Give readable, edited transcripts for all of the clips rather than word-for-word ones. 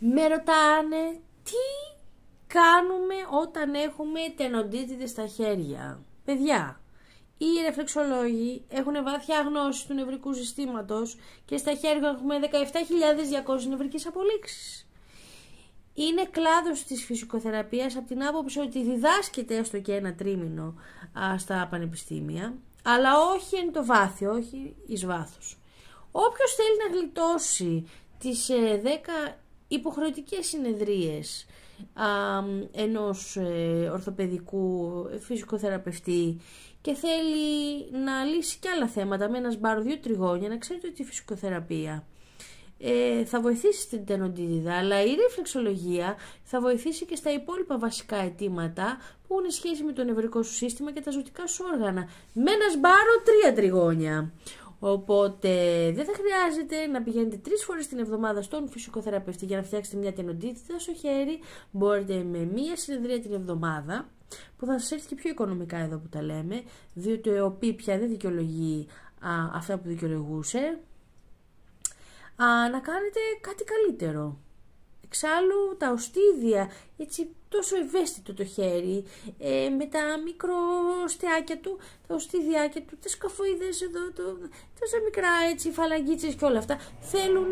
Με ρωτάνε τι κάνουμε όταν έχουμε τενοντίτιδες στα χέρια. Παιδιά, οι ρεφλεξολόγοι έχουν βάθια γνώση του νευρικού συστήματος και στα χέρια έχουμε 17.200 νευρικές απολύξεις. Είναι κλάδος της φυσικοθεραπείας από την άποψη ότι διδάσκεται έστω και ένα τρίμηνο στα πανεπιστήμια, αλλά όχι εν το βάθιο, όχι εις βάθος. Όποιος θέλει να γλιτώσει τις 10 υποχρεωτικές συνεδρίες ενός ορθοπαιδικού φυσικοθεραπευτή και θέλει να λύσει και άλλα θέματα με ένα σπάρο 2 τριγώνια, να ξέρετε ότι η φυσικοθεραπεία θα βοηθήσει στην τενοντίτιδα, αλλά η ρεφλεξολογία θα βοηθήσει και στα υπόλοιπα βασικά αιτήματα που έχουν σχέση με το νευρικό σου σύστημα και τα ζωτικά σου όργανα, με ένα σπάρο 3 τριγώνια. Οπότε δεν θα χρειάζεται να πηγαίνετε 3 φορές την εβδομάδα στον φυσικοθεραπευτή για να φτιάξετε μια τενοντίτιδα στο χέρι. Μπορείτε με μία συνεδρία την εβδομάδα, που θα σας έρθει και πιο οικονομικά εδώ που τα λέμε, διότι ο ΕΟΠΗ πια δεν δικαιολογεί αυτά που δικαιολογούσε, να κάνετε κάτι καλύτερο. Εξάλλου τα οστίδια, έτσι τόσο ευαίσθητο το χέρι, με τα μικροστιάκια του, τα οστιδιάκια του, τα σκαφοειδές εδώ, τόσα μικρά έτσι φαλαγγίτσες και όλα αυτά, θέλουν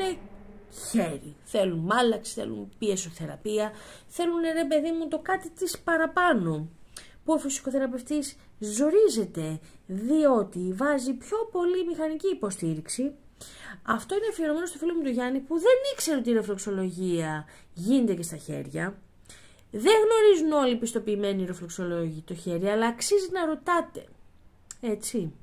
χέρι, θέλουν μάλαξη, θέλουν πιεσοθεραπεία, θέλουν ρε παιδί μου το κάτι της παραπάνω, που ο φυσικοθεραπευτής ζορίζεται διότι βάζει πιο πολύ μηχανική υποστήριξη. Αυτό είναι αφιερωμένο στο φίλο μου τον Γιάννη, που δεν ήξερε ότι η ρεφλεξολογία γίνεται και στα χέρια. Δεν γνωρίζουν όλοι οι πιστοποιημένοι ρεφλεξολόγοι το χέρι, αλλά αξίζει να ρωτάτε. Έτσι.